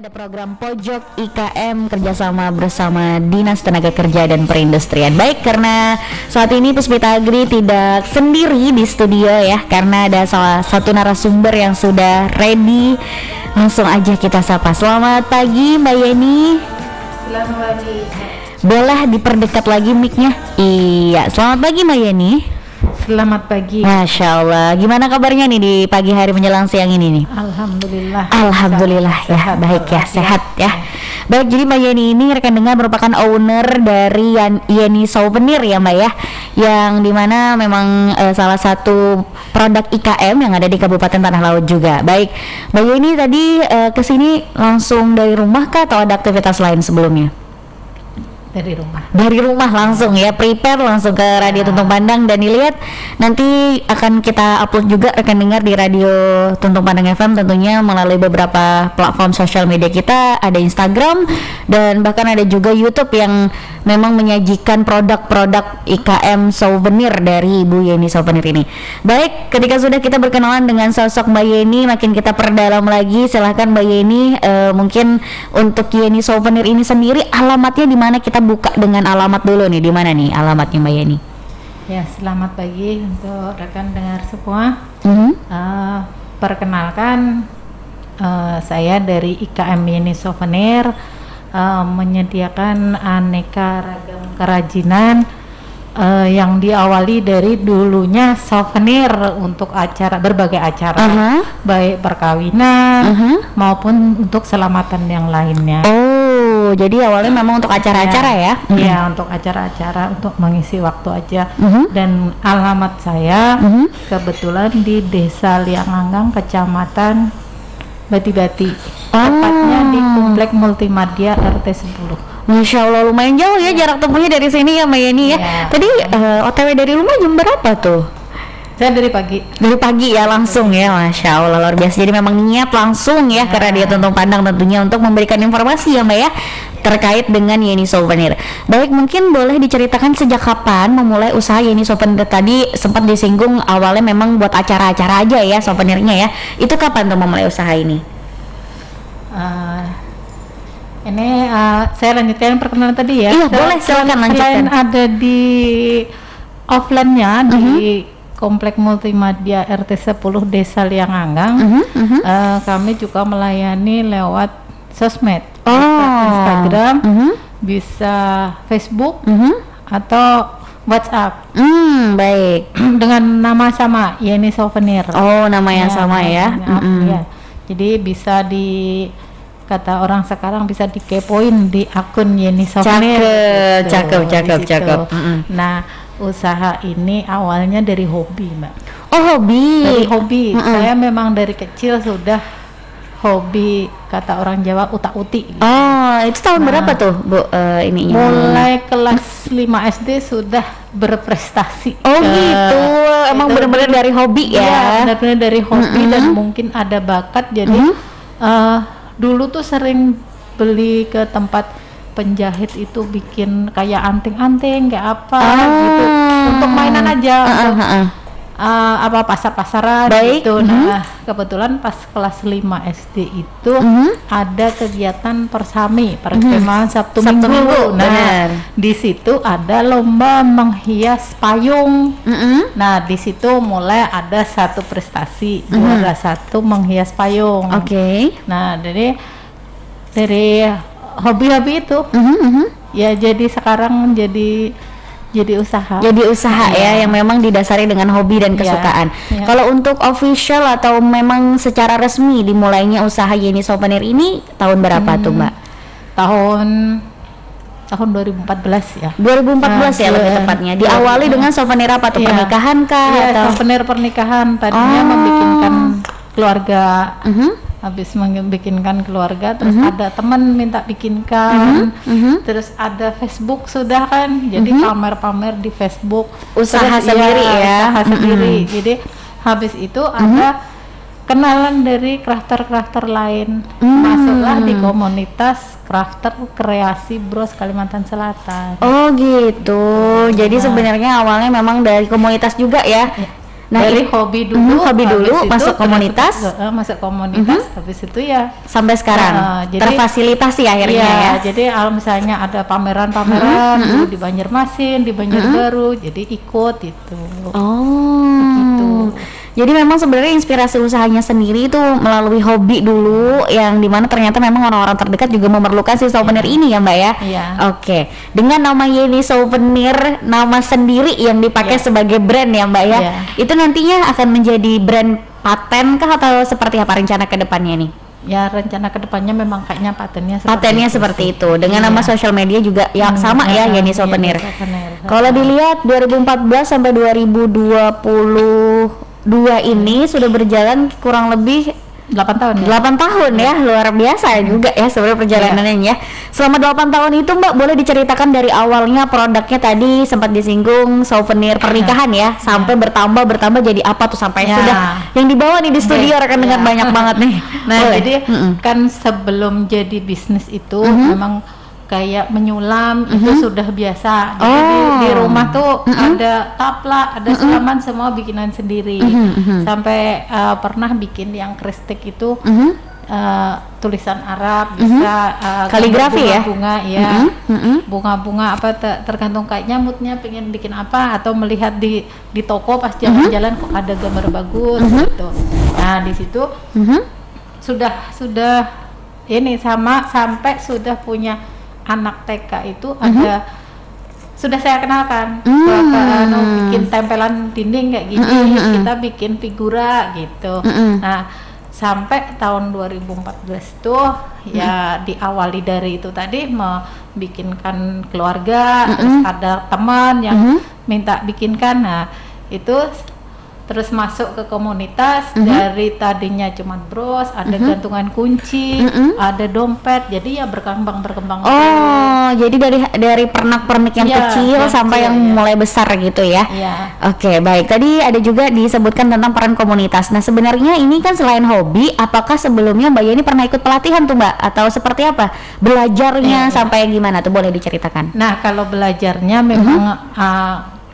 ada program Pojok IKM kerjasama bersama Dinas Tenaga Kerja dan Perindustrian. Baik, karena saat ini Puspita Agri tidak sendiri di studio ya, karena ada salah satu narasumber yang sudah ready. Langsung aja kita sapa. Selamat pagi Mbak Yeni. Selamat pagi. Boleh diperdekat lagi mic-nya? Iya, selamat pagi Mbak Yeni. Selamat pagi. Masya Allah. Gimana kabarnya nih di pagi hari menjelang siang ini nih? Alhamdulillah. Alhamdulillah ya, sehat, baik ya, sehat ya. Baik, jadi Mbak Yeni ini rekan dengar merupakan owner dari Yeni Souvenir ya Mbak ya, yang dimana memang salah satu produk IKM yang ada di Kabupaten Tanah Laut juga. Baik, Mbak Yeni tadi kesini langsung dari rumah kah atau ada aktivitas lain sebelumnya? Dari rumah. Dari rumah langsung ya, prepare langsung ke Radio Tuntung Pandang, dan dilihat nanti akan kita upload juga rekan dengar di Radio Tuntung Pandang FM tentunya melalui beberapa platform sosial media kita, ada Instagram dan bahkan ada juga YouTube yang memang menyajikan produk-produk IKM souvenir dari Ibu Yeni Souvenir ini. Baik, ketika sudah kita berkenalan dengan sosok Mbak Yeni, makin kita perdalam lagi. Silahkan Mbak Yeni, mungkin untuk Yeni Souvenir ini sendiri alamatnya di mana? Kita buka dengan alamat dulu nih, di mana nih alamatnya Mbak Yeni? Ya, selamat pagi untuk rekan dengar semua. Perkenalkan, saya dari IKM Yeni Souvenir, menyediakan aneka ragam kerajinan yang diawali dari dulunya souvenir untuk acara, berbagai acara, baik perkawinan maupun untuk selamatan yang lainnya. Jadi awalnya memang untuk acara-acara ya? Iya, untuk acara-acara, untuk mengisi waktu aja. Dan alamat saya kebetulan di Desa Lianganggang, Kecamatan Bati-Bati, tepatnya di Komplek Multimedia RT 10. Masya Allah, lumayan jauh ya jarak tempuhnya dari sini ya Mbak Yeni ya. Tadi OTW dari rumah jam berapa tuh? Saya dari pagi. Dari pagi ya langsung ya, Masya Allah luar biasa. Jadi memang niat langsung ya ke Radio Tuntung Pandang tentunya untuk memberikan informasi ya Mbak ya terkait dengan Yeni Souvenir. Baik, mungkin boleh diceritakan sejak kapan memulai usaha Yeni Souvenir? Tadi sempat disinggung awalnya memang buat acara-acara aja ya souvenirnya ya. Itu kapan tuh memulai usaha ini? Saya lanjutkan perkenalan tadi ya. Iya, boleh, silakan lanjutkan. Selain ada di offline-nya di Komplek Multimedia RT 10 Desa Lianganggang, kami juga melayani lewat sosmed, Instagram, bisa Facebook atau WhatsApp. Baik. Dengan nama sama, Yeni Souvenir. Oh, nama yang sama ya. Ya. Jadi bisa kata orang sekarang bisa dikepoin di akun Yeni Souvenir. Cakep. Nah, usaha ini awalnya dari hobi, Mbak. Oh, hobi. Dari hobi. Saya memang dari kecil sudah hobi, kata orang Jawa, utak-utik. Gitu. Oh, itu tahun berapa tuh, Bu, ininya? Mulai kelas 5 SD sudah berprestasi. Oh, gitu. Emang benar-benar dari hobi ya? Iya, benar-benar dari hobi dan mungkin ada bakat. Jadi dulu tuh sering beli ke tempat penjahit itu, bikin kayak anting-anting kayak apa gitu untuk mainan aja, untuk pasar-pasaran gitu. Nah, kebetulan pas kelas 5 SD itu ada kegiatan persami, perkemahan Sabtu Minggu. Nah, di situ ada lomba menghias payung. Nah, di situ mulai ada satu prestasi, juara satu menghias payung. Nah, dari hobi-hobi itu ya jadi sekarang jadi usaha. Jadi usaha ya yang memang didasari dengan hobi dan kesukaan. Kalau untuk official atau memang secara resmi dimulainya usaha Yeni Souvenir ini tahun berapa tuh Mbak? Tahun 2014 ya. 2014 ya lebih tepatnya. Diawali dengan souvenir apa tuh? Pernikahan kah? Atau souvenir pernikahan. Tadinya membikinkan keluarga. Habis membikinkan keluarga, terus ada teman minta bikinkan, terus ada Facebook sudah kan, jadi pamer-pamer di Facebook, usaha sendiri ya. Usaha sendiri. Jadi habis itu ada kenalan dari crafter-crafter lain, masuklah di komunitas crafter kreasi bros Kalimantan Selatan. Oh gitu. Jadi sebenarnya awalnya memang dari komunitas juga ya. Nah, dari hobi dulu, hobi dulu, habis itu masuk komunitas, masuk komunitas, habis itu ya sampai sekarang jadi, terfasilitasi akhirnya iya, ya. jadi misalnya ada pameran-pameran dulu di Banjarmasin, di Banjarbaru, jadi ikut itu. Oh, jadi memang sebenarnya inspirasi usahanya sendiri itu melalui hobi dulu, yang dimana ternyata memang orang-orang terdekat juga memerlukan si souvenir ini ya Mbak ya. Iya. Oke, dengan nama Yeni Souvenir, nama sendiri yang dipakai sebagai brand ya Mbak ya. Iya. Itu nantinya akan menjadi brand paten kah atau seperti apa rencana ke depannya nih? Ya rencana kedepannya memang kayaknya Patennya seperti itu. Dengan nama sosial media juga yang sama ya, Yeni Souvenir. Kalau dilihat 2014 sampai 2022 ini sudah berjalan kurang lebih 8 tahun 8 tahun ya, luar biasa juga ya sebenarnya perjalanannya ya. Selama 8 tahun itu Mbak, boleh diceritakan dari awalnya produknya tadi sempat disinggung souvenir pernikahan ya, sampai bertambah jadi apa tuh sampai sudah yang dibawa nih di studio rekan dengar banyak banget nih. Nah, jadi kan sebelum jadi bisnis itu memang kayak menyulam itu sudah biasa. Jadi di rumah tuh ada taplak, ada sulaman, semua bikinan sendiri. Sampai pernah bikin yang kristik itu tulisan Arab, bisa kaligrafi bunga-bunga ya. Bunga-bunga apa tergantung kayaknya moodnya pengen bikin apa, atau melihat di toko pas jalan-jalan kok ada gambar bagus gitu. Nah, di situ sudah ini sampai sudah punya anak TK itu ada sudah saya kenalkan bikin tempelan dinding kayak gini, kita bikin figura gitu. Nah, sampai tahun 2014 tuh ya diawali dari itu tadi, membikinkan keluarga, terus ada teman yang minta bikinkan. Nah, itu terus masuk ke komunitas. Dari tadinya cuma bros, ada gantungan kunci, ada dompet, jadi ya berkembang. Oh, jadi dari pernak-pernik yang kecil sampai yang mulai besar gitu ya. Oke, baik. Tadi ada juga disebutkan tentang peran komunitas. Nah, sebenarnya ini kan selain hobi, apakah sebelumnya Mbak Yeni pernah ikut pelatihan tuh Mbak, atau seperti apa belajarnya sampai gimana tuh, boleh diceritakan? Nah, kalau belajarnya memang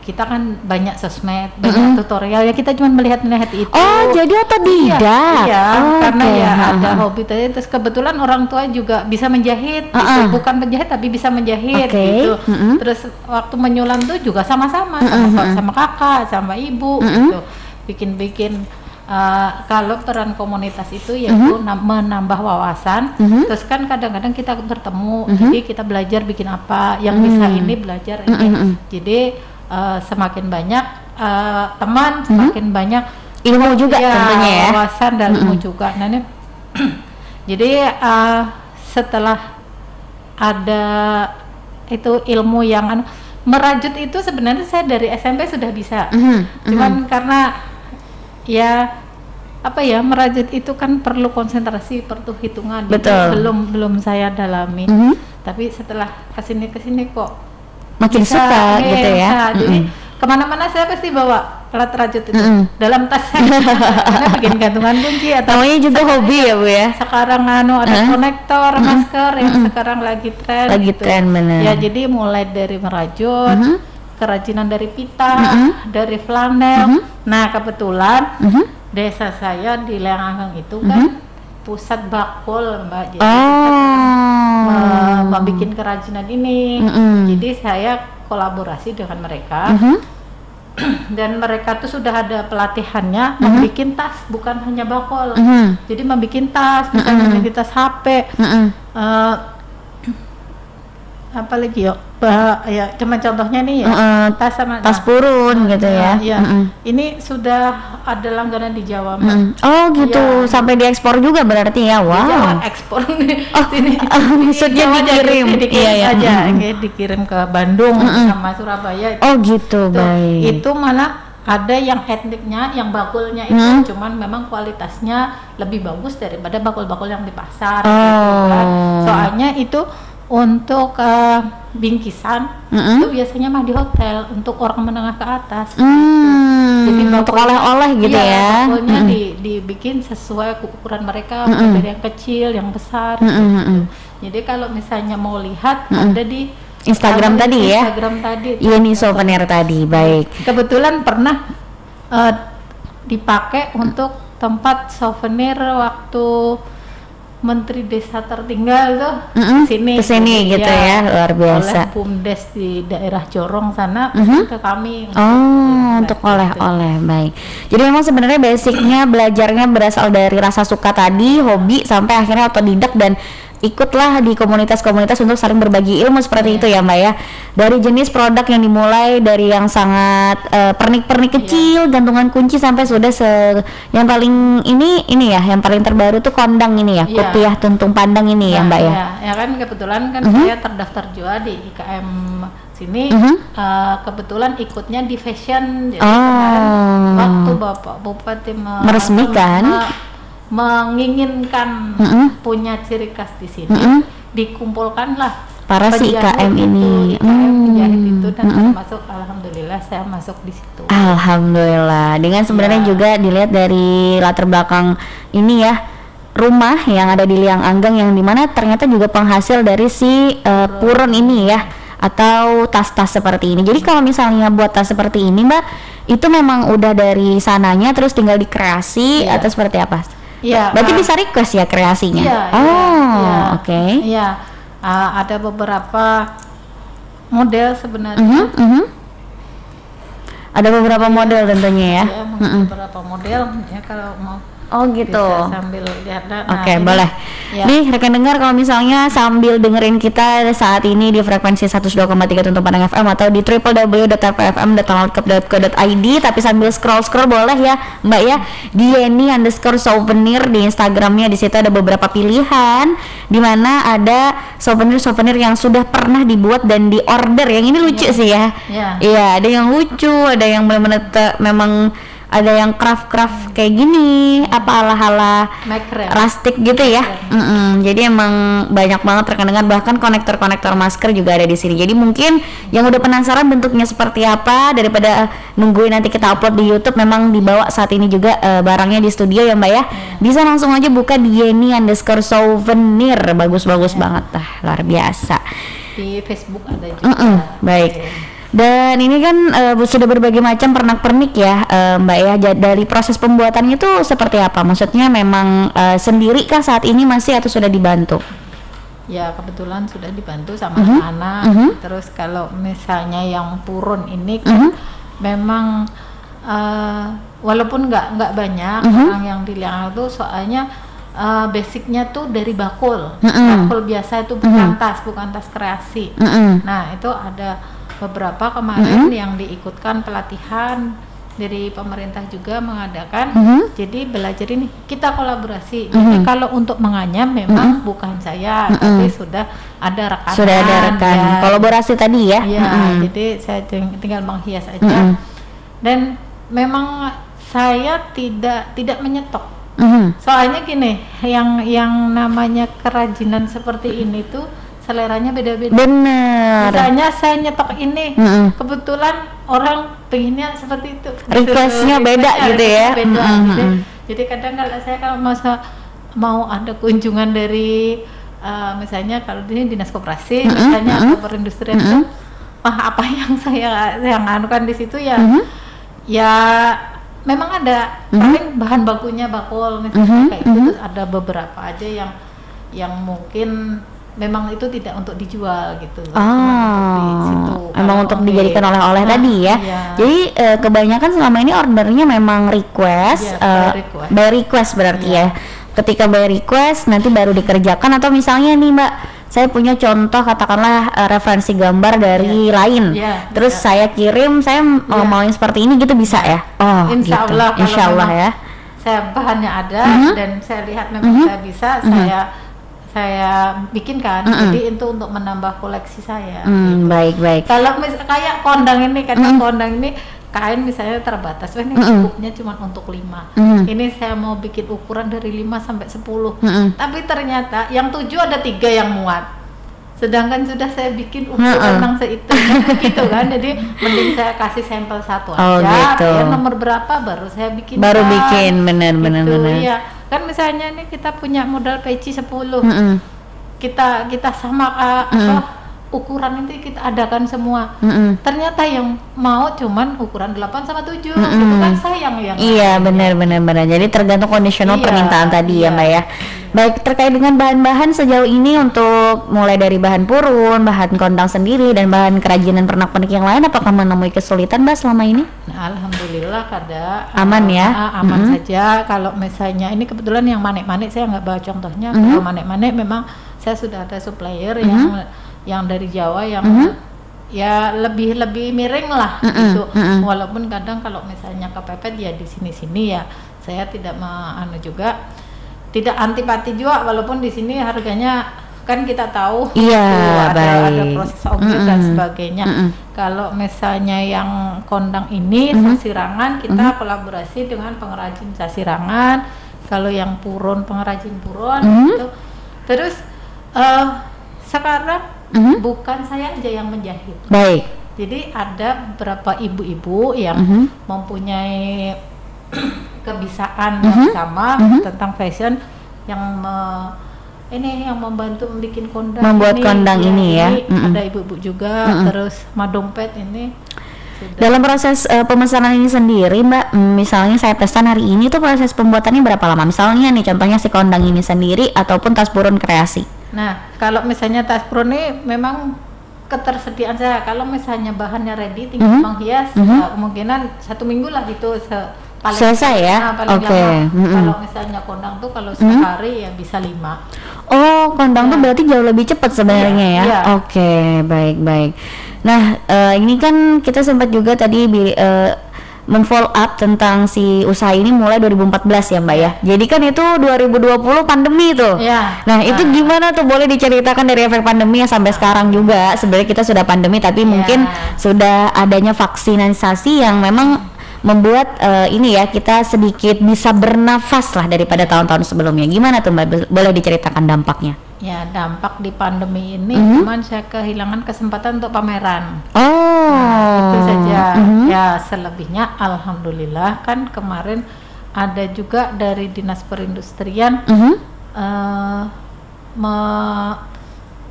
kita kan banyak sosmed, banyak tutorial ya, kita cuma melihat itu. Oh, jadi otodidak. Iya, karena ya ada hobi tadi, terus kebetulan orang tua juga bisa menjahit, gitu. Bukan penjahit tapi bisa menjahit gitu. Terus waktu menyulam tuh juga sama-sama sama kakak, sama ibu gitu. Bikin kalau peran komunitas itu yaitu menambah wawasan. Terus kan kadang-kadang kita bertemu, jadi kita belajar bikin apa, yang bisa ini belajar ini. Jadi semakin banyak teman, semakin banyak ilmu juga tentunya ya, wawasan dan ilmu juga. Nah, ini jadi setelah ada itu ilmu yang merajut itu, sebenarnya saya dari SMP sudah bisa. Cuman karena ya apa ya, merajut itu kan perlu konsentrasi, perlu hitungan. Belum saya dalami. Tapi setelah kesini kok makin suka gitu ya. Jadi kemana-mana saya pasti bawa alat rajut itu dalam tas saya. Karena bikin gantungan kunci atau namanya juga hobi ya Bu ya. Sekarang ada konektor masker yang sekarang lagi tren. Bener. Ya, jadi mulai dari merajut, kerajinan dari pita, dari flanel. Nah, kebetulan desa saya di Leanganggang itu kan pusat bakul Mbak, jadi membuat kerajinan ini. Jadi saya kolaborasi dengan mereka dan mereka tuh sudah ada pelatihannya membuat tas, bukan hanya bakul. Jadi membuat tas, misalnya membuat tas HP, apa lagi ya cuma contohnya nih ya, tas sama tas purun gitu ya. Ini sudah ada langganan di Jawa Mbak. Oh gitu, sampai diekspor juga berarti ya. Wow. Jawa ekspor nih. Maksudnya dikirim aja, dikirim ke Bandung sama Surabaya. Oh gitu, baik. Itu malah ada yang etniknya, yang bakulnya itu cuman memang kualitasnya lebih bagus daripada bakul-bakul yang di pasar gitu kan. Soalnya itu untuk bingkisan itu biasanya mah di hotel untuk orang menengah ke atas. Jadi untuk oleh-oleh gitu ya. Bakulnya dibikin sesuai ukuran mereka, dari yang kecil, yang besar. Gitu. Jadi kalau misalnya mau lihat ada di Instagram tadi ya. Instagram tadi. Yeni Souvenir tadi, baik. Kebetulan pernah dipakai untuk tempat souvenir waktu Menteri Desa tertinggal tuh kesini gitu ya, luar biasa. Oleh BUMDes di daerah Jorong sana ke kami. Untuk oleh-oleh, baik. Jadi memang sebenarnya basicnya belajarnya berasal dari rasa suka tadi, hobi, sampai akhirnya otodidak dan ikutlah di komunitas-komunitas untuk saling berbagi ilmu seperti itu ya Mbak ya. Dari jenis produk yang dimulai dari yang sangat pernik-pernik kecil, gantungan kunci, sampai sudah yang paling ini ya, yang paling terbaru tuh kondang ini ya, Kupiah Tuntung Pandang ini ya Mbak ya. Ya kan kebetulan kan saya terdaftar juga di IKM sini, kebetulan ikutnya di fashion. Jadi kemarin waktu Bapak Bupati meresmikan menginginkan punya ciri khas di sini, dikumpulkanlah para si IKM ini, penjahit itu, dan termasuk alhamdulillah saya masuk di situ. Alhamdulillah. Dengan sebenarnya juga dilihat dari latar belakang ini ya, rumah yang ada di Liang Anggang yang dimana ternyata juga penghasil dari si puron ini ya, atau tas-tas seperti ini. Jadi kalau misalnya buat tas seperti ini Mbak, itu memang udah dari sananya terus tinggal dikreasi atau seperti apa? Iya. Berarti bisa request ya kreasinya? Oke. Iya. Ada beberapa model sebenarnya. Ada beberapa model tentunya ya. Beberapa model ya, kalau mau. Gitu. Bisa sambil lihat. Oke, boleh. Nih rekan dengar, kalau misalnya sambil dengerin kita saat ini di frekuensi 102,3 Tuntung Pandang FM atau di www.rpfm.downloadcup.co.id, tapi sambil scroll boleh ya Mbak ya, di Yeni_souvenir di Instagramnya. Di situ ada beberapa pilihan di mana ada souvenir yang sudah pernah dibuat dan diorder. Yang ini lucu sih ya. Iya, ada yang lucu, ada yang benar-benar memang ada yang craft kayak gini, apa ala-ala rustic gitu ya. Jadi emang banyak banget rekan-rekan, bahkan konektor masker juga ada di sini. Jadi mungkin yang udah penasaran bentuknya seperti apa, daripada nungguin nanti kita upload di YouTube, memang dibawa saat ini juga barangnya di studio ya Mbak ya. Bisa langsung aja buka di Yeni_souvenir, bagus-bagus banget luar biasa. Di Facebook ada juga. Baik. Dan ini kan sudah berbagai macam pernak-pernik ya Mbak ya. Dari proses pembuatannya itu seperti apa? Maksudnya memang sendiri kah saat ini masih atau sudah dibantu? Ya kebetulan sudah dibantu sama anak-anak. Terus kalau misalnya yang purun ini kan memang walaupun nggak banyak orang yang di Liang itu, soalnya basicnya tuh dari bakul. Bakul biasa itu bukan tas kreasi. Nah itu ada beberapa kemarin yang diikutkan pelatihan dari pemerintah juga mengadakan. Jadi belajar ini kita kolaborasi. Jadi kalau untuk menganyam memang bukan saya, tapi sudah ada rekan. Kolaborasi tadi ya. Jadi saya tinggal menghias aja. Dan memang saya tidak menyetok. Soalnya gini, yang namanya kerajinan seperti ini tuh seleranya beda-beda. Bener. Misalnya saya nyetok ini, kebetulan orang pengennya seperti itu. Requestnya beda gitu ya. Jadi kadang kalau mau ada kunjungan dari misalnya kalau ini dinas koperasi, misalnya atau perindustrian itu, apa yang saya anukan di situ ya, ya memang ada paling bahan bakunya bakul misalnya kayak itu. Terus ada beberapa aja yang mungkin memang itu tidak untuk dijual gitu. Emang untuk dijadikan oleh-oleh tadi ya. Jadi kebanyakan selama ini ordernya memang request, by request berarti ya. Ketika by request nanti baru dikerjakan, atau misalnya nih Mbak, saya punya contoh katakanlah referensi gambar dari lain. Terus saya kirim, saya mau yang seperti ini gitu, bisa ya? Insya gitu. Allah. Insya Allah ya. Saya bahannya ada dan saya lihat memang saya bisa, saya bikinkan. Jadi itu untuk menambah koleksi saya. Baik. Kalau kayak kondang ini, kondang ini kain misalnya terbatas, ini cukupnya cuma untuk 5. Ini saya mau bikin ukuran dari 5 sampai 10. Tapi ternyata yang 7 ada 3 yang muat. Sedangkan sudah saya bikin ukuran yang itu gitu kan. Jadi mending saya kasih sampel satu aja. Gitu. Ya, nomor berapa baru saya bikin. Bener. Iya. Kan misalnya ini kita punya modal peci 10. Kita sama ukuran itu kita adakan semua. Ternyata yang mau cuman ukuran 8 sama 7 gitu kan, sayang ya. Iya, benar. Jadi tergantung kondisional permintaan tadi ya, Mbak ya. Baik, terkait dengan bahan-bahan sejauh ini untuk mulai dari bahan purun, bahan kondang sendiri dan bahan kerajinan pernak-pernik yang lain, apakah menemui kesulitan Mbak selama ini? Nah, alhamdulillah kada aman ya. Aman saja. Kalau misalnya ini kebetulan yang manik-manik saya nggak bawa contohnya. Kalau manik-manik memang saya sudah ada supplier yang dari Jawa yang ya lebih miring lah gitu. Walaupun kadang kalau misalnya kepepet ya di sini ya saya tidak juga tidak antipati juga, walaupun di sini harganya kan kita tahu ada proses audit dan sebagainya. Kalau misalnya yang kondang ini sasirangan, kita kolaborasi dengan pengrajin sasirangan. Kalau yang purun pengrajin purun gitu. Terus sekarang bukan saya aja yang menjahit. Baik. Jadi ada beberapa ibu-ibu yang mempunyai kebiasaan yang sama tentang fashion, yang yang membantu membuat kondang, kondang ini ya. Ada ibu-ibu juga, terus madompet ini. Dalam proses pemesanan ini sendiri Mbak, misalnya saya pesan hari ini tuh proses pembuatannya berapa lama? Misalnya nih contohnya si kondang ini sendiri ataupun tas purun kreasi. Nah, kalau misalnya tas purun ini memang ketersediaan saya. Kalau misalnya bahannya ready tinggal menghias, kemungkinan 1 minggu lah itu paling selesai ya. Oke. Kalau misalnya kondang tuh kalau sehari ya bisa 5. Oh, kondang tuh berarti jauh lebih cepat sebenarnya ya. Oke, baik. Nah, ini kan kita sempat juga tadi memfollow up tentang si usaha ini mulai 2014 ya Mbak ya. Jadi kan itu 2020 pandemi tuh. Nah, itu gimana tuh, boleh diceritakan dari efek pandemi yang sampai sekarang juga. Sebenarnya kita sudah pandemi tapi mungkin sudah adanya vaksinasi yang memang membuat ini ya kita sedikit bisa bernafas lah daripada tahun-tahun sebelumnya. Gimana tuh Mbak? Boleh diceritakan dampaknya? Ya, dampak di pandemi ini cuman saya kehilangan kesempatan untuk pameran. Itu saja. Ya, selebihnya alhamdulillah kan kemarin ada juga dari Dinas Perindustrian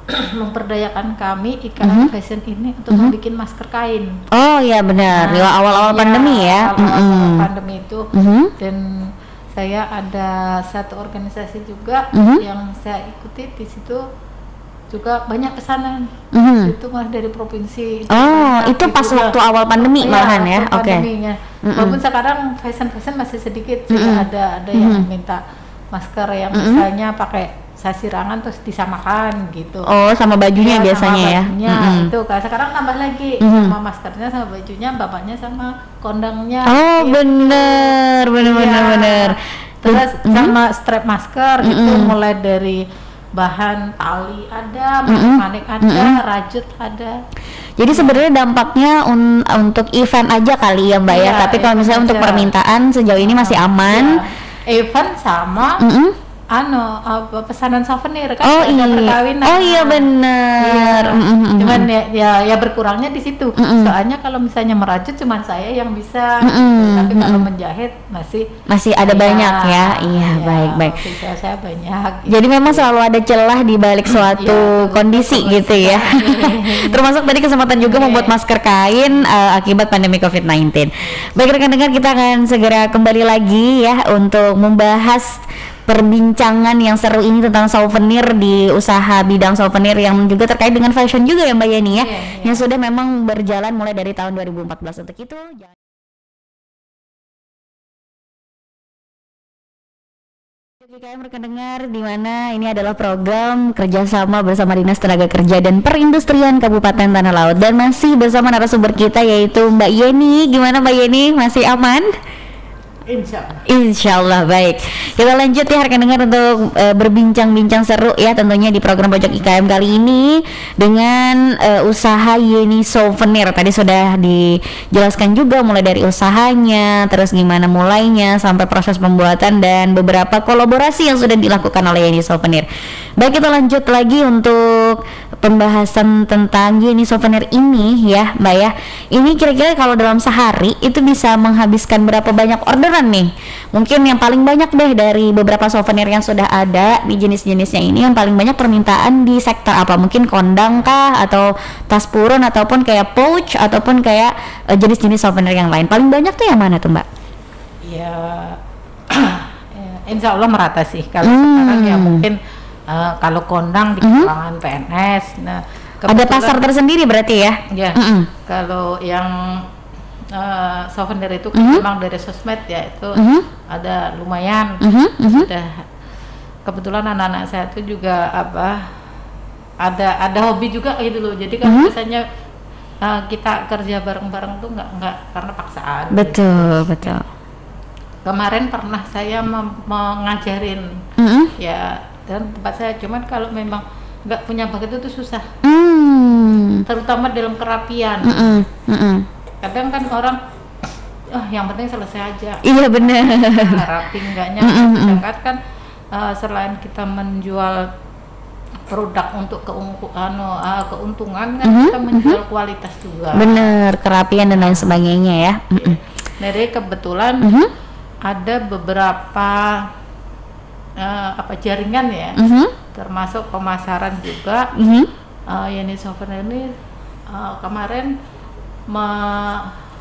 memperdayakan kami IKM Fashion ini untuk membuat masker kain. Oh iya benar, awal-awal pandemi ya. Awal pandemi itu dan saya ada satu organisasi juga yang saya ikuti, di situ juga banyak pesanan. Itu malah dari provinsi. Itu pas gitu waktu awal pandemi malahan ya. Oke. Walaupun sekarang fashion masih sedikit, ada yang minta masker yang misalnya pakai sasirangan terus disamakan gitu. Oh, sama bajunya biasanya sama bajunya, ya. Itu kan sekarang tambah lagi sama maskernya sama bajunya, bapaknya sama kondangnya. Oh, gitu. bener. Terus sama strap masker itu mulai dari bahan tali ada, manik ada, rajut ada. Jadi sebenarnya dampaknya untuk event aja kali ya Mbak ya. Tapi kalau misalnya untuk permintaan sejauh ini masih aman. Event sama pesanan souvenir kan ada perkawinan. Oh iya benar. Cuman ya berkurangnya di situ. Soalnya kalau misalnya merajut cuman saya yang bisa. Tapi kalau menjahit masih ada banyak ya. Iya, baik. Saya banyak. Jadi memang selalu ada celah di balik suatu kondisi gitu ya. Termasuk tadi kesempatan juga membuat masker kain akibat pandemi COVID-19. Baik rekan-rekan, kita akan segera kembali lagi ya untuk membahas perbincangan yang seru ini tentang souvenir di usaha bidang souvenir yang juga terkait dengan fashion juga ya Mbak Yeni ya, yang sudah memang berjalan mulai dari tahun 2014. Untuk itu JKM rekan dengar, di mana ini adalah program kerjasama bersama Dinas Tenaga Kerja dan Perindustrian Kabupaten Tanah Laut, dan masih bersama narasumber kita yaitu Mbak Yeni. Gimana Mbak Yeni, masih aman? Insya Allah baik. Kita lanjut ya rekan dengar untuk berbincang-bincang seru ya tentunya di program Pojok IKM kali ini dengan usaha Yeni Souvenir. Tadi sudah dijelaskan juga mulai dari usahanya, terus gimana mulainya sampai proses pembuatan dan beberapa kolaborasi yang sudah dilakukan oleh Yeni Souvenir. Baik, kita lanjut lagi untuk pembahasan tentang Yeni Souvenir ini ya Mbak ya. Ini kira-kira kalau dalam sehari itu bisa menghabiskan berapa banyak orderan penasaran nih, mungkin yang paling banyak deh dari beberapa souvenir yang sudah ada di jenis-jenisnya ini, yang paling banyak permintaan di sektor apa? Mungkin kondang kah, atau tas purun, ataupun kayak pouch, ataupun kayak jenis-jenis souvenir yang lain. Paling banyak tuh yang mana tuh Mbak? Ya, insya Allah merata sih. Kalau sekarang ya mungkin kalau kondang di kalangan PNS. Nah, ada pasar tersendiri berarti ya? Ya, kalau yang souvenir itu kan memang dari sosmed ya, itu ada lumayan. Sudah kebetulan anak-anak saya itu juga ada hobi juga gitu loh. Jadi kalau misalnya kita kerja bareng-bareng tuh nggak karena paksaan. Betul, gitu. betul. Kemarin pernah saya mengajarin ya, dan tempat saya, cuman kalau memang nggak punya bakat itu susah, terutama dalam kerapian. Kadang kan orang yang penting selesai aja. Iya benar. Rapi enggaknya. Sedangkan kan selain kita menjual produk untuk keuntungan kan kita menjual kualitas juga. Bener, kerapian dan lain sebagainya ya. Jadi kebetulan ada beberapa jaringan ya, termasuk pemasaran juga. Yeni Souvenir ini kemarin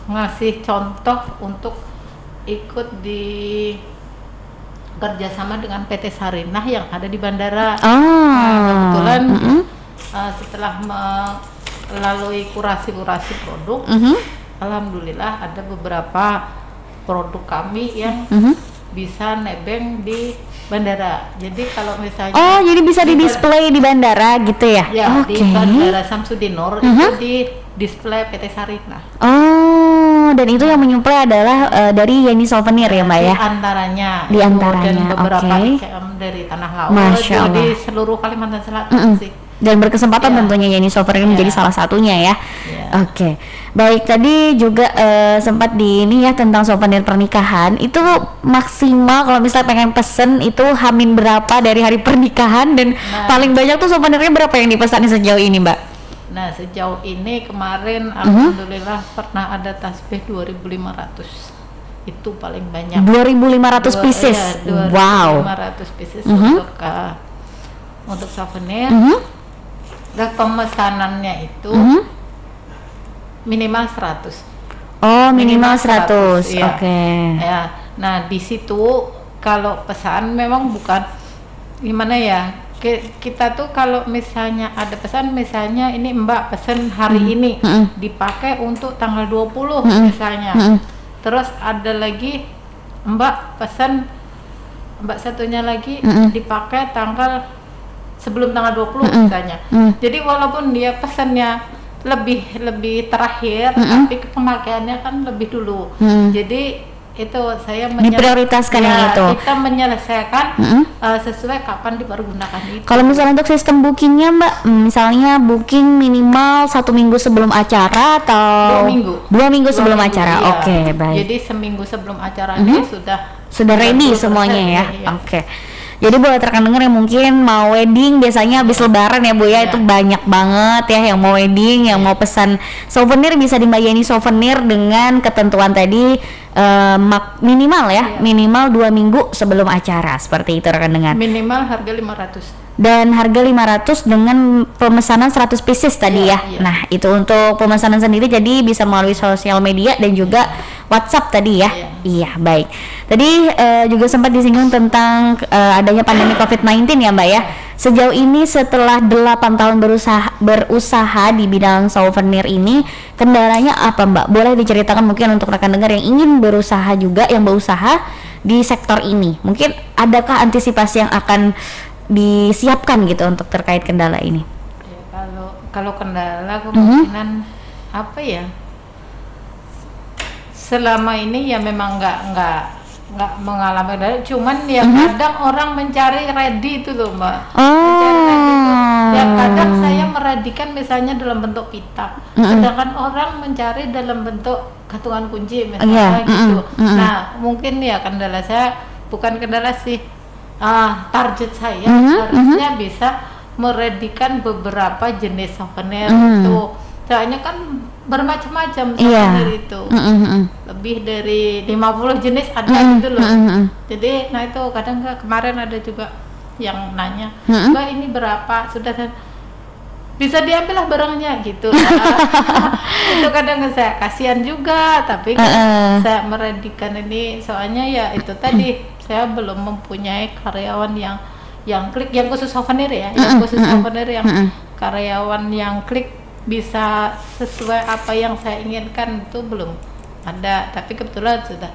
ngasih contoh untuk ikut di kerjasama dengan PT Sarinah yang ada di bandara. Kebetulan setelah melalui kurasi produk, alhamdulillah ada beberapa produk kami yang bisa nebeng di bandara. Jadi kalau misalnya jadi bisa di display di bandara gitu ya? Ya, di Bandara Samsudinur itu di display PT Sarinah. Dan itu yang menyuplai adalah dari Yeni Souvenir ya Mbak ya? Di antaranya. Dan beberapa dari Tanah Laut. Masya Allah. Di seluruh Kalimantan Selatan sih. Dan berkesempatan tentunya Yeni Souvenir menjadi salah satunya ya. Oke. Baik, tadi juga sempat ini ya tentang souvenir pernikahan. Itu maksimal kalau misalnya pengen pesen itu hamin berapa dari hari pernikahan, dan paling banyak tuh souvenirnya berapa yang dipesan sejauh ini Mbak? Nah, sejauh ini kemarin alhamdulillah pernah ada tasbih 2.500. Itu paling banyak. 2.500 pieces. Ya, 2.500 pieces untuk souvenir. Dan pemesanannya itu minimal 100. Minimal 100. Ya. Oke. Ya. Nah, di situ kalau pesan memang bukan gimana ya? Kita tuh kalau misalnya ada pesan, misalnya ini Mbak pesen hari ini dipakai untuk tanggal 20 misalnya. Terus ada lagi Mbak pesen, Mbak satunya lagi dipakai tanggal sebelum tanggal 20 misalnya. Jadi walaupun dia pesannya lebih terakhir, tapi pemakaiannya kan lebih dulu. Jadi itu saya diprioritaskan yang itu. Kita menyelesaikan sesuai kapan dipergunakan itu. Kalau misalnya untuk sistem bookingnya Mbak, misalnya booking minimal 1 minggu sebelum acara atau 2 minggu sebelum acara. Iya. Oke, baik. Jadi seminggu sebelum acara ini sudah ready semuanya ya. Oke. Jadi buat rekan dengar yang mungkin mau wedding, biasanya habis lebaran ya Bu ya, itu banyak banget ya yang mau wedding, yang mau pesan souvenir bisa di Mbak Yeni Souvenir dengan ketentuan tadi minimal ya, minimal 2 minggu sebelum acara, seperti itu rekan dengar. Minimal harga 500. Dan harga 500 dengan pemesanan 100 pieces tadi ya. Nah, itu untuk pemesanan sendiri, jadi bisa melalui sosial media dan juga WhatsApp tadi ya. Iya, baik. Tadi juga sempat disinggung tentang adanya pandemi COVID-19 ya Mbak ya. Sejauh ini setelah 8 tahun berusaha di bidang souvenir ini, kendalanya apa Mbak? Boleh diceritakan mungkin untuk rekan dengar yang ingin berusaha juga, yang berusaha di sektor ini. Mungkin adakah antisipasi yang akan disiapkan gitu untuk terkait kendala ini? Ya, kalau kendala kemungkinan apa ya? Selama ini ya memang nggak mengalami kendala, cuman ya kadang orang mencari ready itu loh Mbak. Mencari ready itu. Ya kadang saya meredikan misalnya dalam bentuk pita, sedangkan orang mencari dalam bentuk gantungan kunci misalnya gitu. Nah mungkin ya kendala saya bukan kendala sih. Target saya harusnya bisa meredikan beberapa jenis souvenir itu. Soalnya kan bermacam-macam Iya. souvenir itu. Lebih dari 50 jenis ada gitu loh. Jadi nah itu kadang kemarin ada juga yang nanya, Mbak ini berapa? Sudah bisa diambil lah barangnya gitu. Itu kadang saya kasihan juga, tapi kan saya meredikan ini soalnya ya itu tadi saya belum mempunyai karyawan yang klik, yang khusus souvenir ya, yang khusus souvenir yang karyawan yang klik bisa sesuai apa yang saya inginkan itu belum ada. Tapi kebetulan sudah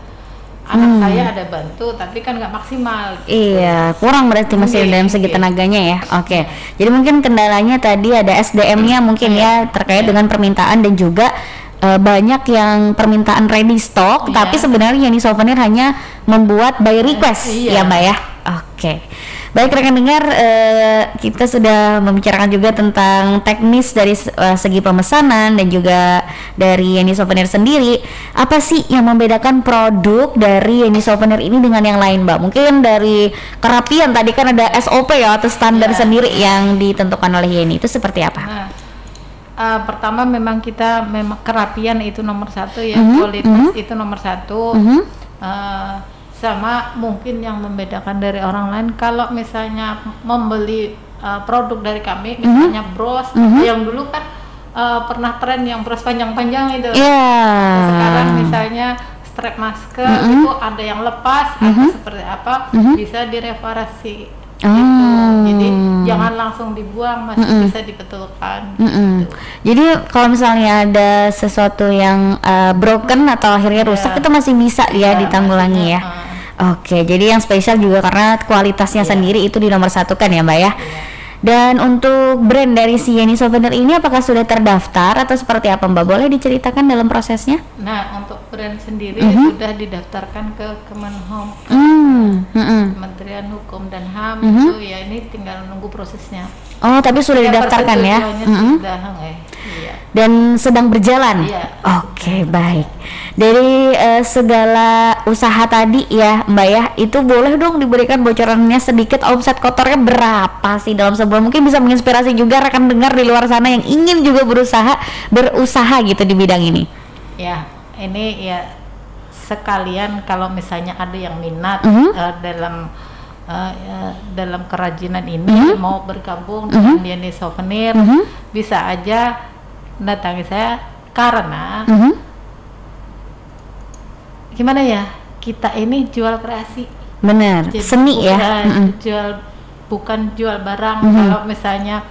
anak saya ada bantu, tapi kan nggak maksimal gitu. Iya, kurang berarti masih dalam segi tenaganya ya. Oke. Jadi mungkin kendalanya tadi ada SDM-nya mungkin ya, terkait dengan permintaan dan juga banyak yang permintaan ready stock, tapi sebenarnya ini souvenir hanya membuat by request ya Mbak ya. Oke. Baik rekan dengar, kita sudah membicarakan juga tentang teknis dari segi pemesanan dan juga dari Yeni Souvenir sendiri. Apa sih yang membedakan produk dari Yeni Souvenir ini dengan yang lain, Mbak? Mungkin dari kerapian tadi kan ada SOP ya atau standar sendiri yang ditentukan oleh Yeni, itu seperti apa? Nah, pertama memang kita kerapian itu nomor satu ya, kualitas itu nomor satu. Sama mungkin yang membedakan dari orang lain, kalau misalnya membeli produk dari kami, misalnya bros, yang dulu kan pernah tren yang bros panjang-panjang itu. Sekarang misalnya strap masker itu ada yang lepas atau seperti apa, bisa direparasi. Gitu. Jadi jangan langsung dibuang, masih bisa dibetulkan. Gitu. Jadi kalau misalnya ada sesuatu yang broken atau akhirnya rusak, itu masih bisa ya ditanggulangi ya. Oke, jadi yang spesial juga karena kualitasnya sendiri itu dinomorsatukan ya Mbak ya. Dan untuk brand dari si Yeni Souvenir ini apakah sudah terdaftar atau seperti apa Mbak? Boleh diceritakan dalam prosesnya? Nah, untuk brand sendiri sudah didaftarkan ke Kemenhum, Kementerian Hukum dan HAM, itu ya ini tinggal nunggu prosesnya. Oh, tapi sudah didaftarkan ya? Sudah, dan sedang berjalan. Oke, baik. Dari segala usaha tadi ya Mbak ya, itu boleh dong diberikan bocorannya sedikit, omset kotornya berapa sih dalam sebulan? Mungkin bisa menginspirasi juga rekan dengar di luar sana yang ingin juga berusaha gitu di bidang ini. Ya, ini ya sekalian kalau misalnya ada yang minat dalam kerajinan ini, mau bergabung dengan Yeni Souvenir, bisa aja datangi saya karena gimana ya, kita ini jual kreasi. Benar, jadi seni ya. Bukan jual barang. Kalau misalnya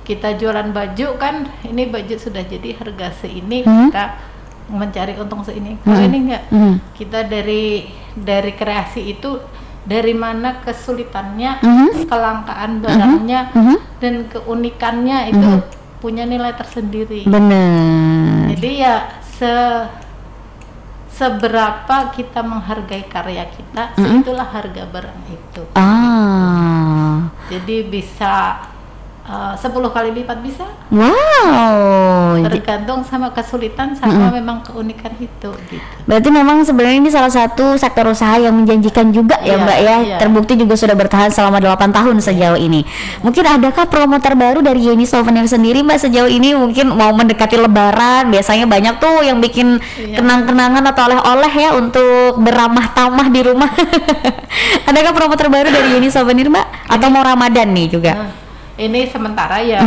kita jualan baju kan, ini baju sudah jadi harga seini, kita mencari untung seini. Kalau ini enggak, kita dari kreasi itu, dari mana kesulitannya, kelangkaan barangnya, dan keunikannya itu punya nilai tersendiri. Benar. Jadi ya seberapa kita menghargai karya kita, itulah harga barang itu. Jadi bisa 10 kali lipat bisa. Wow. Tergantung sama kesulitan sama memang keunikan itu gitu. Berarti memang sebenarnya ini salah satu sektor usaha yang menjanjikan juga ya Mbak ya. Terbukti juga sudah bertahan selama 8 tahun sejauh ini. Mungkin adakah promo terbaru dari Yeni Souvenir sendiri Mbak sejauh ini? Mungkin mau mendekati lebaran, biasanya banyak tuh yang bikin kenang-kenangan atau oleh-oleh ya untuk beramah tamah di rumah. Adakah promo terbaru dari Yeni Souvenir Mbak? Atau mau Ramadan nih juga? Ini sementara ya,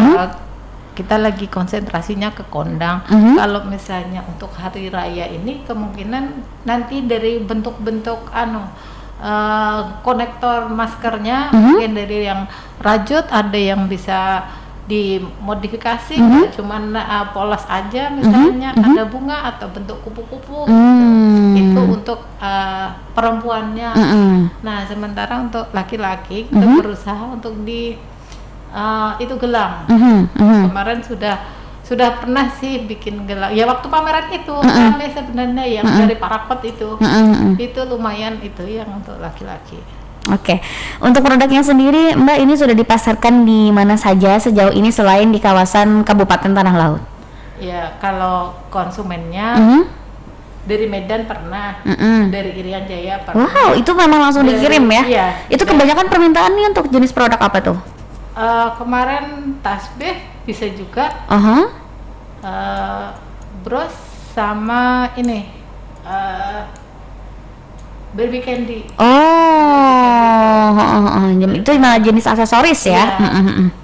kita lagi konsentrasinya ke kondang. Kalau misalnya untuk hari raya ini kemungkinan nanti dari bentuk-bentuk konektor maskernya, mungkin dari yang rajut, ada yang bisa dimodifikasi, cuman polos aja misalnya, ada bunga atau bentuk kupu-kupu itu untuk perempuannya. Nah sementara untuk laki-laki kita berusaha untuk itu gelang. Kemarin sudah pernah sih bikin gelang. Ya waktu pameran itu kami sebenarnya yang dari Parakot itu lumayan itu yang untuk laki-laki. Oke, untuk produknya sendiri Mbak ini sudah dipasarkan di mana saja sejauh ini selain di kawasan Kabupaten Tanah Laut? Ya kalau konsumennya dari Medan pernah, dari Irian Jaya pernah. Wow, itu memang langsung dikirim ya? Iya. Itu kebanyakan permintaannya untuk jenis produk apa tuh? Kemarin tasbih bisa juga, bros sama ini baby candy. Itu malah jenis aksesoris ya.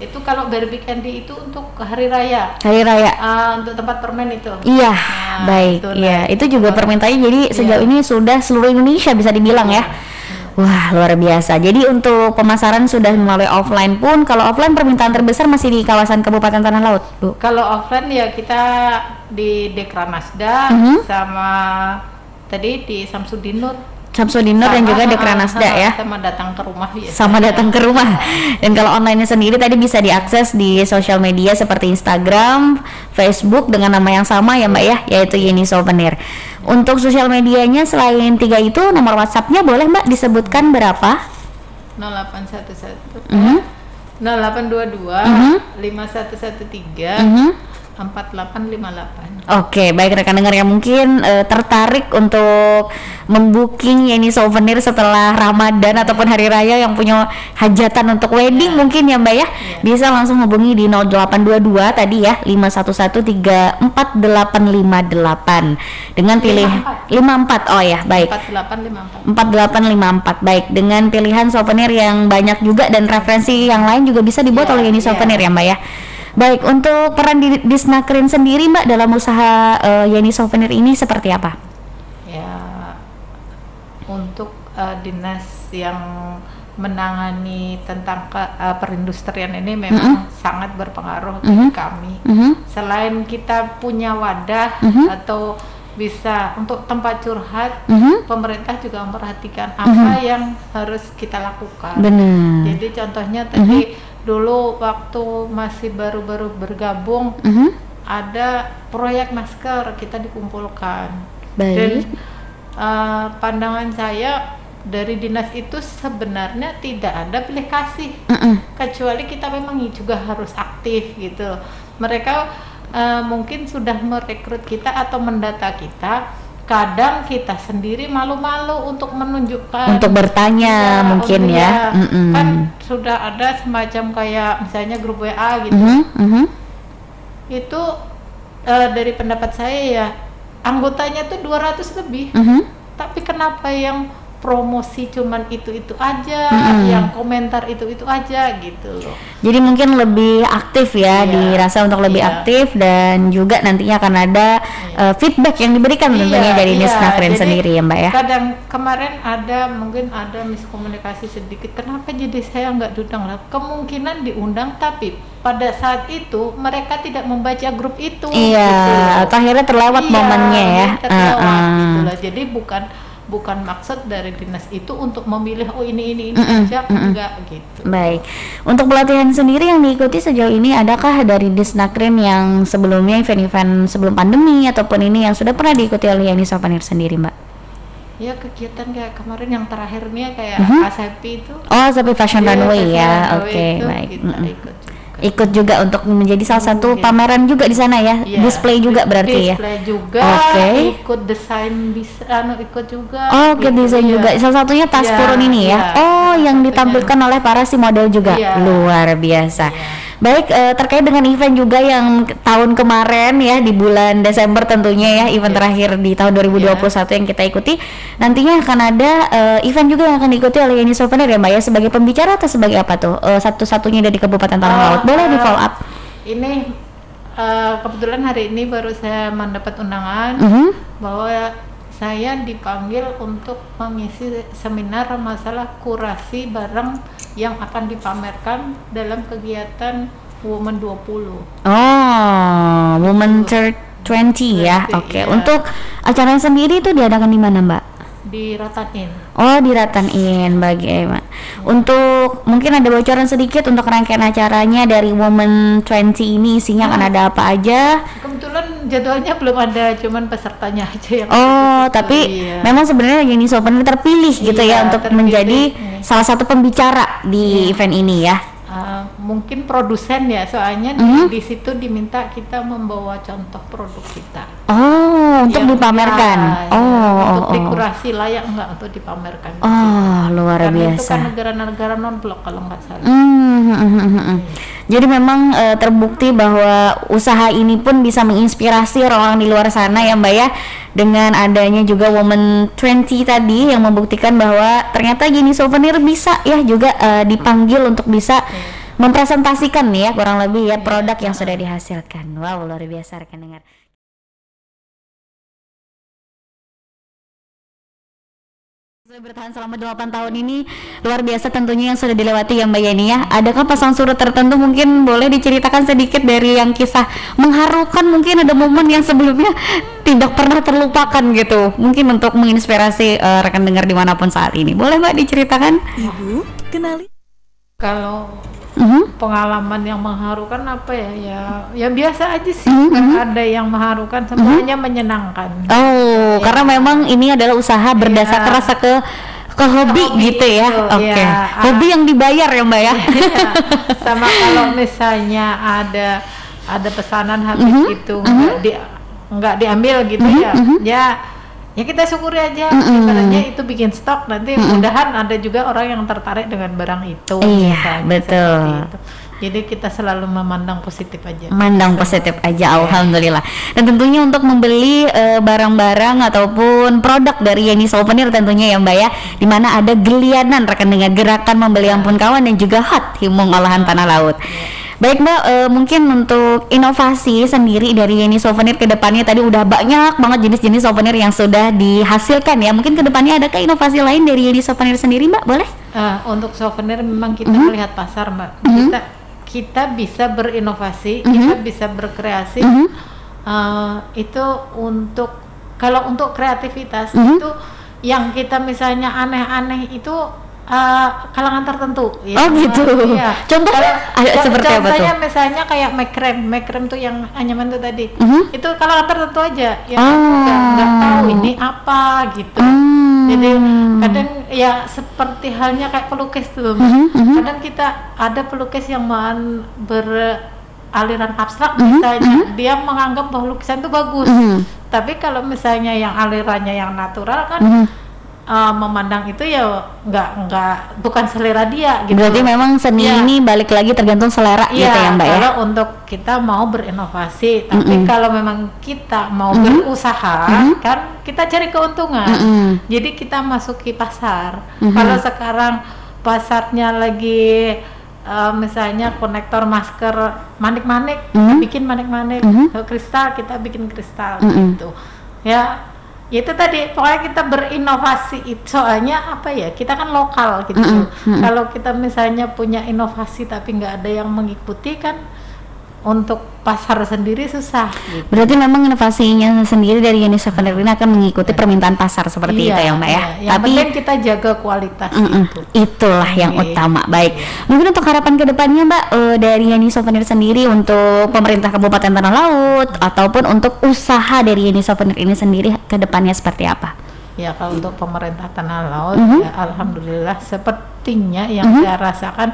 Itu kalau baby candy itu untuk hari raya. Hari raya. Untuk tempat permen itu. Iya, baik. Iya, itu juga permintaannya jadi sejauh ini sudah seluruh Indonesia bisa dibilang ya. Wah, luar biasa. Jadi untuk pemasaran sudah melalui offline pun, kalau offline permintaan terbesar masih di kawasan Kabupaten Tanah Laut, Bu. Kalau offline ya kita di Dekranasda sama tadi di Samsudinur dan juga Dekranasda ya. Sama datang ke rumah ya. Sama datang ke rumah. Dan kalau online sendiri tadi bisa diakses di sosial media seperti Instagram, Facebook dengan nama yang sama ya Mbak ya, yaitu Yeni Souvenir. Untuk sosial medianya selain 3 itu, nomor WhatsApp-nya boleh Mbak disebutkan berapa? 0811 0822 5113 4858. Oke, baik rekan dengar yang mungkin tertarik untuk membooking Yeni Souvenir setelah Ramadan ataupun hari raya yang punya hajatan untuk wedding mungkin ya Mbak ya, bisa langsung hubungi di 0822 tadi ya 511348858 dengan pilih 54. Oh ya, baik. 4854. Baik, dengan pilihan souvenir yang banyak juga dan referensi yang lain juga bisa dibuat oleh Yeni Souvenir ya Mbak ya. Baik, untuk peran di Disnakrin sendiri Mbak dalam usaha Yeni Souvenir ini seperti apa? Ya, untuk dinas yang menangani tentang perindustrian ini memang sangat berpengaruh bagi kami. Selain kita punya wadah atau bisa untuk tempat curhat, pemerintah juga memperhatikan apa yang harus kita lakukan. Benar. Jadi contohnya tadi dulu waktu masih baru-baru bergabung ada proyek masker kita dikumpulkan. Dan pandangan saya dari dinas itu sebenarnya tidak ada pilih kasih, kecuali kita memang juga harus aktif gitu. Mereka mungkin sudah merekrut kita atau mendata kita, kadang kita sendiri malu-malu untuk menunjukkan, untuk bertanya mungkin ya. Kan sudah ada semacam kayak misalnya grup WA gitu. Itu dari pendapat saya ya anggotanya tuh 200 lebih, tapi kenapa yang promosi cuman itu aja, yang komentar itu aja gitu loh. Jadi mungkin lebih aktif ya, dirasa untuk lebih aktif, dan juga nantinya akan ada feedback yang diberikan tentunya dari Disnakrin sendiri ya Mbak ya. Kadang kemarin mungkin ada miskomunikasi sedikit, kenapa jadi saya nggak diundang lah? Kemungkinan diundang tapi pada saat itu mereka tidak membaca grup itu. Iya, gitu. Atau akhirnya terlewat momennya ya. Terlewat gitu lah. Jadi bukan maksud dari dinas itu untuk memilih ini aja, enggak gitu. Baik. Untuk pelatihan sendiri yang diikuti sejauh ini, adakah dari Disnakrin yang sebelumnya event-event sebelum pandemi ataupun ini yang sudah pernah diikuti oleh Yeni Souvenir sendiri Mbak? Ya, kegiatan kayak kemarin yang terakhirnya kayak Asapi itu. Oh, Asapi Fashion Runway ya. Oke, baik. Ikut juga untuk menjadi salah satu pameran juga di sana ya, display juga berarti ya. Display juga, ikut desain bisa, ikut juga. Oh, ikut desain juga. Salah satunya tas kurun ini ya. Yang ditampilkan oleh para si model juga. Luar biasa. Baik, terkait dengan event juga yang tahun kemarin ya, di bulan Desember tentunya ya, event terakhir di tahun 2021 yang kita ikuti, nantinya akan ada event juga yang akan diikuti oleh Yeni Souvenir ya Mbak ya, sebagai pembicara atau sebagai apa tuh? Satu-satunya dari Kabupaten Tanah Laut. Boleh di follow up? Ini kebetulan hari ini baru saya mendapat undangan bahwa saya dipanggil untuk mengisi seminar masalah kurasi barang yang akan dipamerkan dalam kegiatan Women 20. Oh, Women 20 ya. Oke. Untuk acara sendiri itu diadakan di mana Mbak? Di Ratan Inn. Oh, di Ratan Inn bagaimana? Untuk mungkin ada bocoran sedikit untuk rangkaian acaranya dari Women 20 ini, isinya akan ada apa aja? Kebetulan jadwalnya belum ada, cuman pesertanya aja yang tapi memang sebenarnya Yeni Souvenir terpilih gitu ya untuk menjadi salah satu pembicara di event ini ya. Mungkin produsen ya, soalnya di situ diminta kita membawa contoh produk kita. Untuk dipamerkan. Untuk dikurasi layak enggak untuk dipamerkan. Luar biasa. Itu kan negara-negara non blok kalau nggak salah. Jadi memang terbukti bahwa usaha ini pun bisa menginspirasi orang-orang di luar sana ya Mbak ya, dengan adanya juga Women 20 tadi yang membuktikan bahwa ternyata Yeni Souvenir bisa ya juga dipanggil untuk bisa mempresentasikan nih ya kurang lebih ya produk yang sudah dihasilkan. Wow, luar biasa rekan dengar. Sudah bertahan selama 8 tahun ini, luar biasa tentunya yang sudah dilewati ya Mbak Yeni ya. Adakah pasang surut tertentu, mungkin boleh diceritakan sedikit dari yang kisah mengharukan, mungkin ada momen yang sebelumnya tidak pernah terlupakan gitu, mungkin untuk menginspirasi rekan dengar dimanapun saat ini. Boleh Mbak diceritakan? Ibu, kenali. Kalau pengalaman yang mengharukan apa ya biasa aja sih, nggak ada yang mengharukan, semuanya menyenangkan. Oh, karena memang ini adalah usaha berdasarkan rasa ke hobi gitu ya. Oke. Hobi yang dibayar ya Mbak ya. Sama kalau misalnya ada pesanan habis itu nggak diambil gitu ya kita syukuri aja. Ibaratnya itu bikin stok, nanti mudahan ada juga orang yang tertarik dengan barang itu. Iya, betul. Jadi kita selalu memandang positif aja. Memandang positif aja, alhamdulillah. Dan tentunya untuk membeli barang-barang ataupun produk dari Yeni Souvenir tentunya ya Mbak ya, di mana ada gelianan rekan dengan gerakan membeli ampun kawan dan juga hot himung olahan tanah laut. Baik Mbak, mungkin untuk inovasi sendiri dari Yeni Souvenir ke depannya, tadi udah banyak banget jenis-jenis souvenir yang sudah dihasilkan ya. Mungkin ke depannya adakah inovasi lain dari Yeni Souvenir sendiri Mbak? Boleh? Untuk souvenir memang kita melihat pasar Mbak. Kita bisa berinovasi, kita bisa berkreasi. Itu kalau untuk kreativitas itu yang kita misalnya aneh-aneh itu kalangan tertentu ya. Oh gitu. Iya. Contohnya seperti apa tuh? Contohnya misalnya kayak make cream tuh yang anyaman tuh tadi. Itu kalangan tertentu aja yang nggak tahu ini apa gitu. Jadi kadang ya seperti halnya kayak pelukis tuh. Kadang kita ada pelukis yang beraliran abstrak misalnya, dia menganggap bahwa lukisan itu bagus. Tapi kalau misalnya yang alirannya yang natural kan memandang itu ya nggak bukan selera dia gitu. Berarti memang seni ini balik lagi tergantung selera gitu ya Mbak ya. Kalau untuk kita mau berinovasi, tapi kalau memang kita mau berusaha kan kita cari keuntungan. Jadi kita masuki pasar. Kalau sekarang pasarnya lagi misalnya konektor masker manik-manik, kita bikin manik-manik, kristal kita bikin kristal gitu. Ya itu tadi, pokoknya kita berinovasi itu, soalnya apa ya, kita kan lokal gitu. Kalau kita misalnya punya inovasi tapi nggak ada yang mengikuti kan untuk pasar sendiri susah gitu. Berarti memang inovasinya sendiri dari Yeni Souvenir ini akan mengikuti permintaan pasar seperti itu ya Mbak ya. Yang tapi penting kita jaga kualitas itulah yang utama. Baik, mungkin untuk harapan kedepannya Mbak, dari Yeni Souvenir sendiri untuk pemerintah Kabupaten Tanah Laut ataupun untuk usaha dari Yeni Souvenir ini sendiri kedepannya seperti apa? Ya kalau untuk pemerintah Tanah Laut ya alhamdulillah sepertinya yang saya rasakan,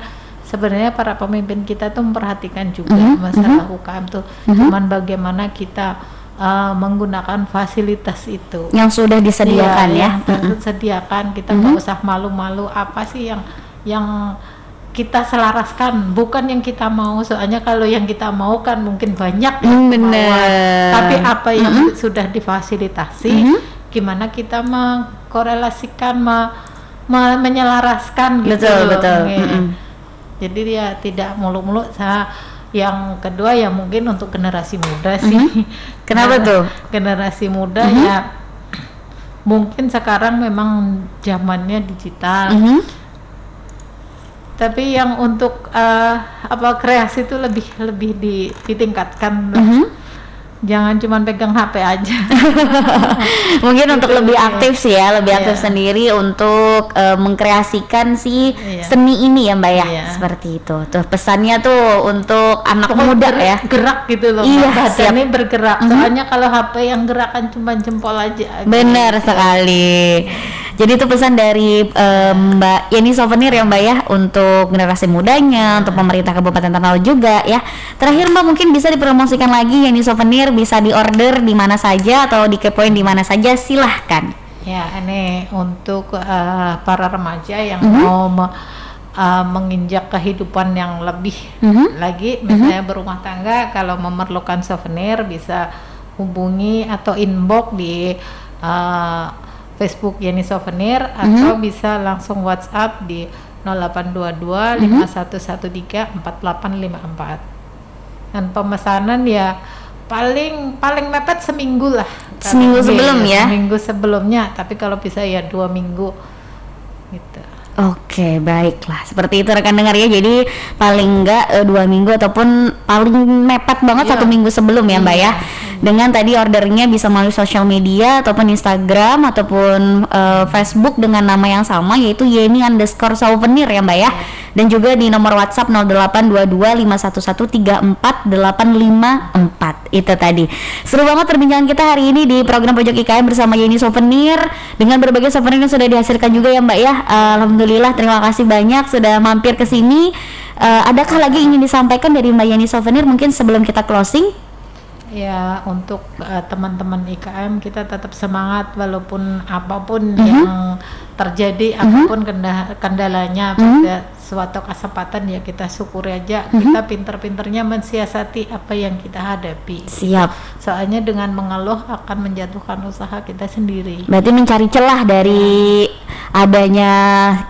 sebenarnya para pemimpin kita tuh memperhatikan juga masalah UKM tuh, cuman bagaimana kita menggunakan fasilitas itu yang sudah disediakan disediakan. Kita nggak usah malu-malu apa sih yang kita selaraskan, bukan yang kita mau, soalnya kalau yang kita mau kan mungkin banyak tapi apa yang sudah difasilitasi, gimana kita mengkorelasikan, menyelaraskan gitu. Betul. Jadi dia tidak muluk-muluk. Yang kedua ya mungkin untuk generasi muda sih. Kenapa tuh? Generasi muda ya mungkin sekarang memang zamannya digital. Tapi yang untuk kreasi itu lebih ditingkatkan. Jangan cuma pegang HP aja. Mungkin untuk lebih aktif sih ya, lebih aktif sendiri untuk mengkreasikan si seni ini ya Mbak ya. Seperti itu. Tuh pesannya tuh untuk anak muda ya. Gerak gitu loh. Badannya bergerak. Soalnya kalau HP yang gerakan cuma jempol aja. Benar sekali. Jadi itu pesan dari Mbak Yeni Souvenir ya Mbak ya, untuk generasi mudanya, untuk pemerintah Kabupaten Tanah Laut juga ya. Terakhir Mbak, mungkin bisa dipromosikan lagi Yeni Souvenir, bisa diorder di mana saja atau dikepoin di mana saja, silahkan. Ya, ini untuk para remaja yang mau menginjak kehidupan yang lebih lagi, misalnya berumah tangga, kalau memerlukan souvenir bisa hubungi atau inbox di Facebook Yeni Souvenir, atau bisa langsung WhatsApp di 0822 5113 4854. Dan pemesanan ya paling mepet seminggu lah. Seminggu sebelum ya? Seminggu sebelumnya, tapi kalau bisa ya 2 minggu gitu. Oke, baiklah. Seperti itu rekan dengar ya. Jadi paling enggak 2 minggu ataupun paling mepet banget 1 minggu sebelum ya Mbak ya. Dengan tadi ordernya bisa melalui sosial media ataupun Instagram ataupun Facebook dengan nama yang sama, yaitu Yeni_Souvenir ya Mbak ya. Dan juga di nomor WhatsApp 0822 511 34854. Itu tadi. Seru banget perbincangan kita hari ini di program Pojok IKM bersama Yeni Souvenir dengan berbagai souvenir yang sudah dihasilkan juga ya Mbak ya. Alhamdulillah, terima kasih banyak sudah mampir ke sini. Adakah lagi ingin disampaikan dari Mbak Yeni Souvenir mungkin sebelum kita closing? Ya, untuk teman-teman IKM, kita tetap semangat walaupun apapun yang terjadi, apapun kendalanya pada suatu kesempatan, ya kita syukuri aja. Kita pinter-pinternya mensiasati apa yang kita hadapi. Siap. Soalnya dengan mengeluh akan menjatuhkan usaha kita sendiri. Berarti mencari celah dari adanya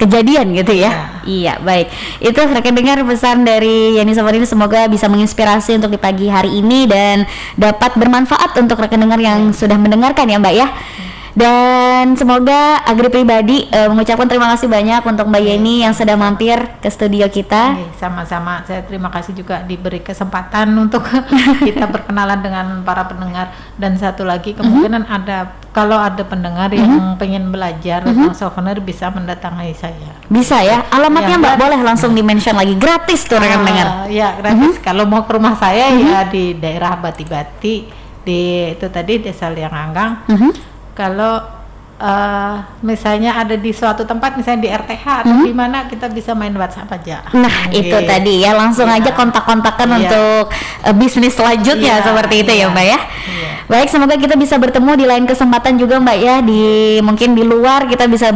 kejadian gitu ya. Iya, baik. Itu rekan dengar pesan dari Yeni Souvenir, semoga bisa menginspirasi untuk di pagi hari ini dan dapat bermanfaat untuk rekan dengar yang sudah mendengarkan ya Mbak ya. Dan semoga Agri pribadi mengucapkan terima kasih banyak untuk Mbak Yeni yang sudah mampir ke studio kita. Sama-sama, saya terima kasih juga diberi kesempatan untuk kita berkenalan dengan para pendengar. Dan satu lagi, kemungkinan ada, kalau ada pendengar yang pengen belajar tentang souvenir, bisa mendatangi saya. Bisa ya, alamatnya Mbak boleh langsung di-mention lagi, gratis tuh rekan dengar. Ya gratis, kalau mau ke rumah saya ya di daerah Bati-Bati, di itu tadi Desa Lianganggang. Kalau misalnya ada di suatu tempat, misalnya di RTH atau di mana, kita bisa main WhatsApp aja. Nah, itu tadi ya, langsung aja kontak-kontakan untuk bisnis selanjutnya seperti itu ya Mbak ya. Baik, semoga kita bisa bertemu di lain kesempatan juga Mbak ya, mungkin di luar kita bisa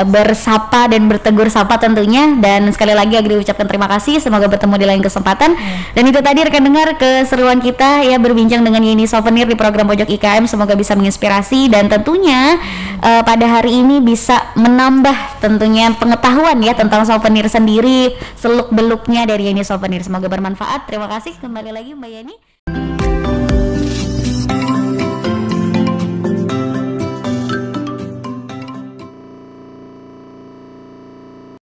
bersapa dan bertegur sapa tentunya. Dan sekali lagi Agri ucapkan terima kasih, semoga bertemu di lain kesempatan. Dan itu tadi rekan dengar keseruan kita ya, berbincang dengan Yeni Souvenir di program Pojok IKM, semoga bisa menginspirasi dan tentunya pada hari ini bisa menambah tentunya pengetahuan ya tentang souvenir sendiri, seluk beluknya dari Yeni Souvenir. Semoga bermanfaat. Terima kasih, kembali lagi Mbak Yeni.